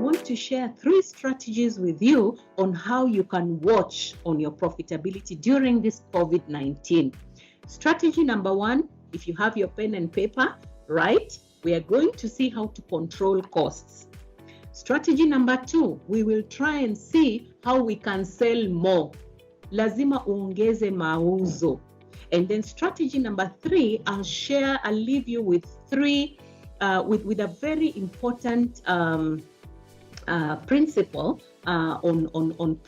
want to share 3 strategies with you on how you can watch on your profitability during this COVID-19. Strategy number 1, if you have your pen and paper, right, we are going to see how to control costs. Strategy number 2, we will try and see how we can sell more. Lazima uongeze mauzo. And then strategy number 3, I'll leave you with 3 with a very important principle on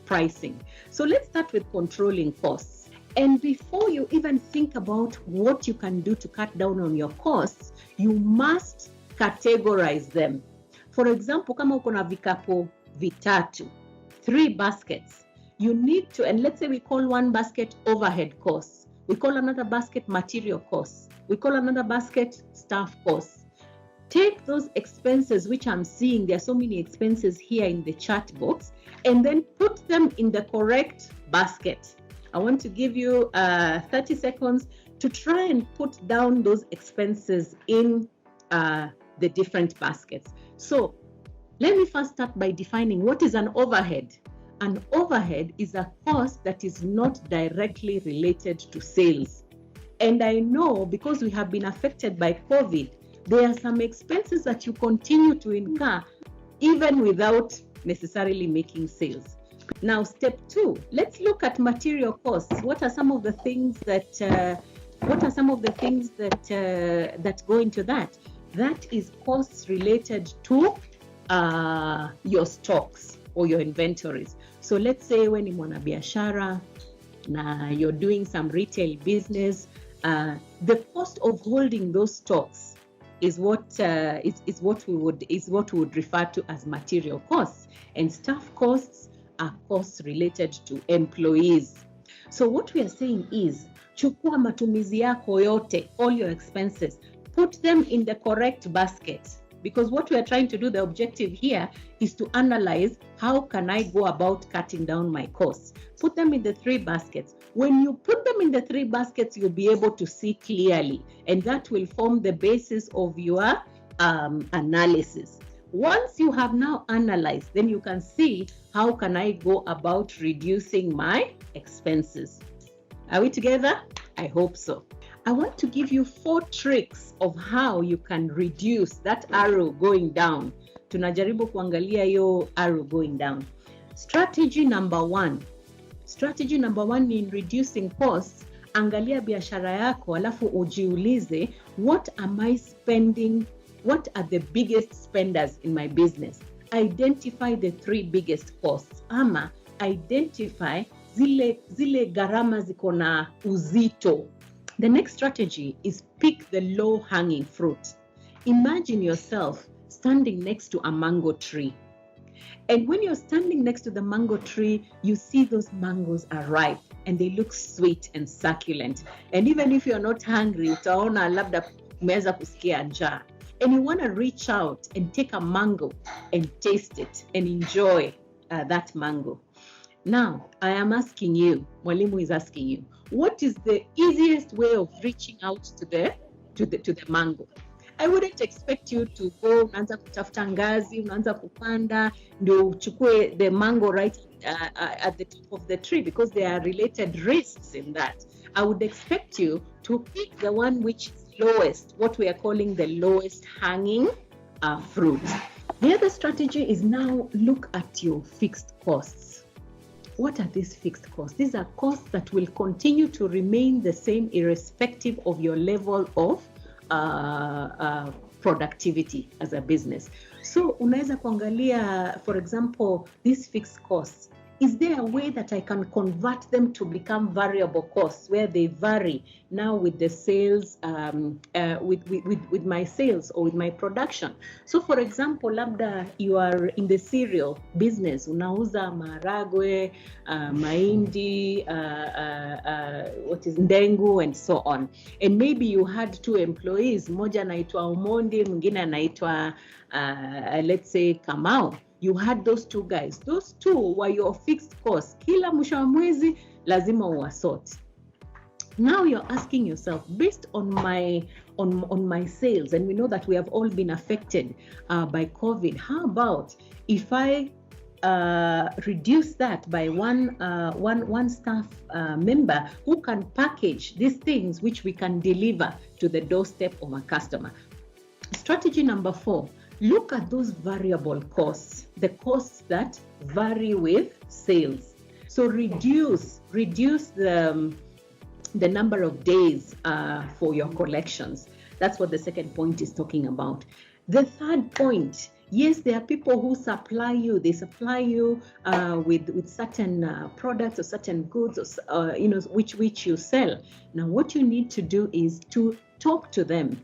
pricing. So let's start with controlling costs. And before you even think about what you can do to cut down on your costs, you must categorize them. For example, kama uko na vikapu vitatu, 3 baskets, you need to, and let's say we call one basket overhead costs, we call another basket material costs, we call another basket staff costs. Take those expenses which I'm seeing, there are so many expenses here in the chat box, and then put them in the correct basket. I want to give you 30 seconds to try and put down those expenses in the different baskets. So let me first start by defining what is an overhead. An overhead is a cost that is not directly related to sales. And I know because we have been affected by COVID, there are some expenses that you continue to incur even without necessarily making sales. Now, step 2, let's look at material costs. What are some of the things that that go into that? That is costs related to your stocks or your inventories. So let's say when you mwana biashara, you're doing some retail business, the cost of holding those stocks is what we would refer to as material costs, and staff costs are costs related to employees. So what we are saying is, chukua matumizi yako yote, all your expenses, put them in the correct basket. Because what we are trying to do, the objective here is to analyze how can I go about cutting down my costs. Put them in the 3 baskets. When you put them in the 3 baskets, you'll be able to see clearly, and that will form the basis of your analysis. Once you have now analyzed, then you can see how can I go about reducing my expenses. Are we together? I hope so. I want to give you 4 tricks of how you can reduce that arrow going down. Tunajaribu kuangalia yo arrow going down. Strategy number 1 in reducing costs, angalia biashara yako alafu ujiulize, what am I spending? What are the biggest spenders in my business? Identify the 3 biggest costs. Ama identify zile gharama ziko na uzito. The next strategy is pick the low-hanging fruit. Imagine yourself standing next to a mango tree. And when you're standing next to the mango tree, you see those mangoes are ripe and they look sweet and succulent. And even if you're not hungry, utaona labda umeweza kusikia njaa. And you want to reach out and take a mango and taste it and enjoy that mango. Now, I am asking you, Mwalimu is asking you, what is the easiest way of reaching out to the mango? I wouldn't expect you to go unaanza kutafuta ngazi, unaanza kupanda ndio uchukue the mango right at the top of the tree, because there are related risks in that. I would expect you to pick the one which is lowest, what we are calling the lowest hanging fruit. The other strategy is now look at your fixed costs. What are these fixed costs? These are costs that will continue to remain the same irrespective of your level of productivity as a business. So unaweza kuangalia, for example, these fixed costs. Is there a way that I can convert them to become variable costs where they vary now with the sales, with my sales or with my production? So for example, labda you are in the cereal business, unauza maharagwe, mahindi, what is ndengu and so on. And maybe you had 2 employees, moja anaitwa Omondi, mwingine anaitwa let's say Kamau. You had those 2 guys. Those 2 were your fixed costs. Kila mwisho wa mwezi lazima uwasort. Now you're asking yourself, based on my sales, and we know that we have all been affected by COVID. How about if I reduce that by one staff member who can package these things which we can deliver to the doorstep of a customer? Strategy number 4, look at those variable costs, the costs that vary with sales. So reduce the number of days for your collections. That's what the second point is talking about. The third point, yes, there are people who supply you. They supply you with certain products or certain goods, or which you sell. Now, what you need to do is to talk to them.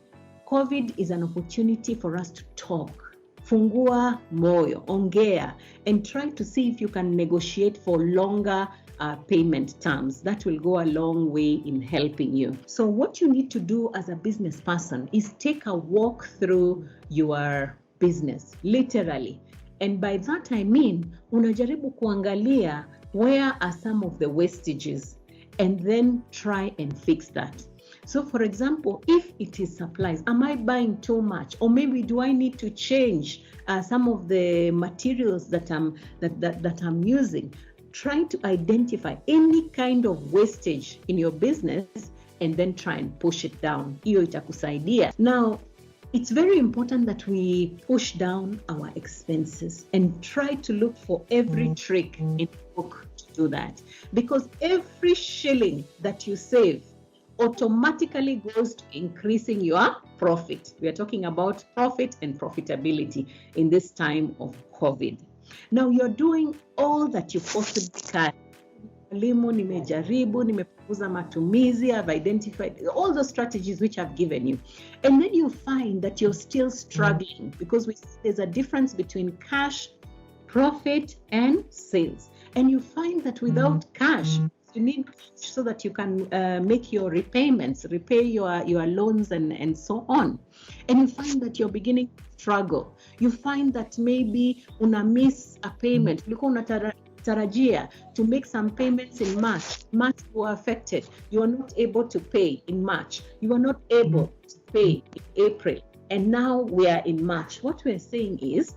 COVID is an opportunity for us to talk. Fungua moyo, ongea, and try to see if you can negotiate for longer payment terms. That will go a long way in helping you. So what you need to do as a business person is take a walk through your business, literally. And by that I mean, unajaribu kuangalia where are some of the wastages and then try and fix that. So for example, if it is supplies, am I buying too much? Or maybe do I need to change some of the materials that I'm using? Trying to identify any kind of wastage in your business and then try and push it down. Hiyo itakusaidia. Now, it's very important that we push down our expenses and try to look for every trick in the book to do that. Because every shilling that you save automatically goes to increasing your profit. We are talking about profit and profitability in this time of COVID. Now you're doing all that you possibly can. Nimepunguza matumizi, I've identified all the strategies which I've given you. And then you find that you're still struggling because there's a difference between cash, profit, and sales. And you find that without cash, you need cash so that you can make your repayments, repay your loans and so on. And you find that you're beginning to struggle. You find that maybe una miss a payment. Ulikuwa unatarajia to make some payments in March. March you are affected. You are not able to pay in March. You are not able to pay in April. And now we are in March. What we're saying is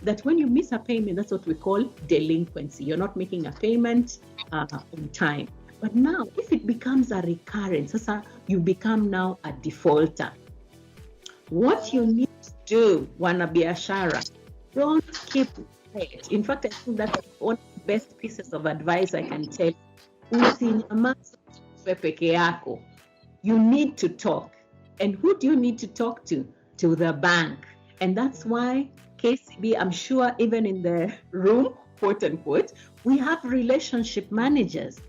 that when you miss a payment, that's what we call delinquency. You're not making a payment on time. But now, if it becomes a recurrence, you become now a defaulter. What you need to do, wanabiashara, don't keep quiet. In fact, I think that's one of the best pieces of advice I can tell you. Usinyamaze peke yako. You need to talk. And who do you need to talk to? To the bank. And that's why KCB, I'm sure even in the room, quote unquote, we have relationship managers.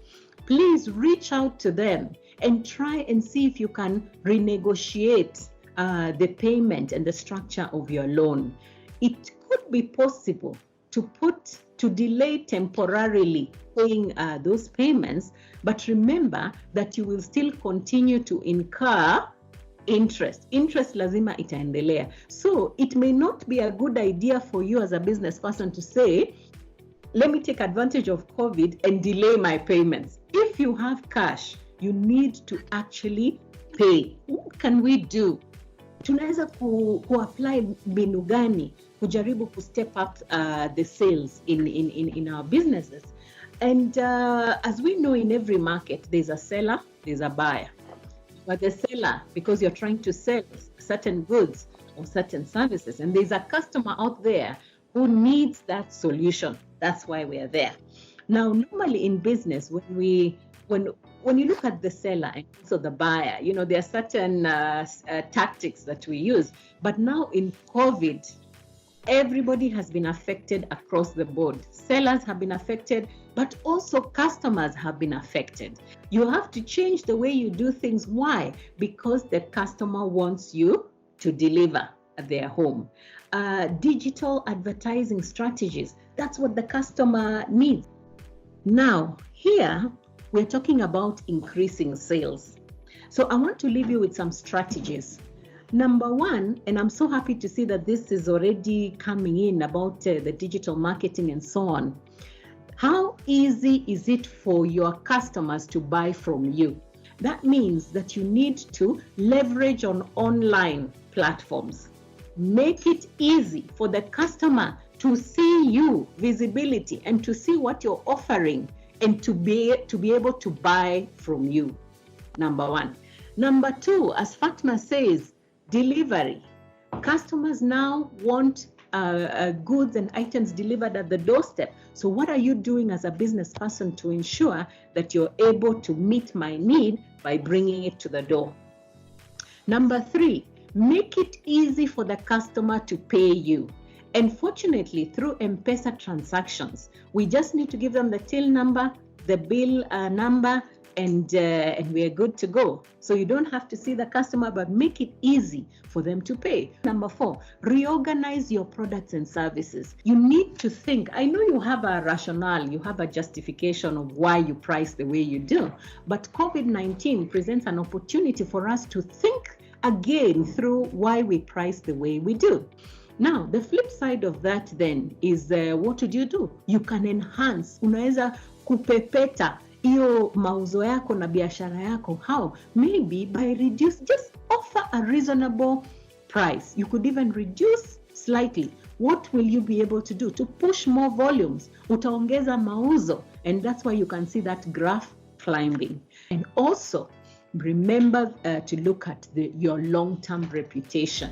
Please reach out to them and try and see if you can renegotiate the payment and the structure of your loan. It could be possible to delay temporarily paying those payments, but remember that you will still continue to incur interest lazima itaendelea. So it may not be a good idea for you as a business person to say, let me take advantage of COVID and delay my payments. If you have cash, you need to actually pay. What can we do? Tunaweza ku-apply mbinu gani kujaribu to step up the sales in our businesses. And as we know, in every market, there's a seller, there's a buyer. But the seller, because you're trying to sell certain goods or certain services, and there's a customer out there who needs that solution. That's why we are there. Now, normally in business, when you look at the seller and also the buyer, there are certain tactics that we use. But now in COVID, everybody has been affected across the board. Sellers have been affected, but also customers have been affected. You have to change the way you do things. Why? Because the customer wants you to deliver at their home. Digital advertising strategies, that's what the customer needs. Now, here, we're talking about increasing sales. So I want to leave you with some strategies. Number one, and I'm so happy to see that this is already coming in about the digital marketing and so on. How easy is it for your customers to buy from you? That means that you need to leverage on online platforms. Make it easy for the customer to see you, visibility, and to see what you're offering, and to be able to buy from you. Number one. Number two, as Fatma says, delivery. Customers now want goods and items delivered at the doorstep. So what are you doing as a business person to ensure that you're able to meet my need by bringing it to the door? Number three, make it easy for the customer to pay you. And fortunately, through M-Pesa transactions, we just need to give them the till number, the bill number, and we are good to go. So you don't have to see the customer, but make it easy for them to pay. Number four, reorganize your products and services. You need to think. I know you have a rationale, you have a justification of why you price the way you do, but COVID-19 presents an opportunity for us to think again through why we price the way we do. Now, the flip side of that then is what would you do? You can enhance, unaweza kupepeta hiyo mauzo yako na biashara yako. How? Maybe by just offer a reasonable price. You could even reduce slightly. What will you be able to do? To push more volumes. Utaongeza mauzo. And that's why you can see that graph climbing. And also, remember to look at your long-term reputation.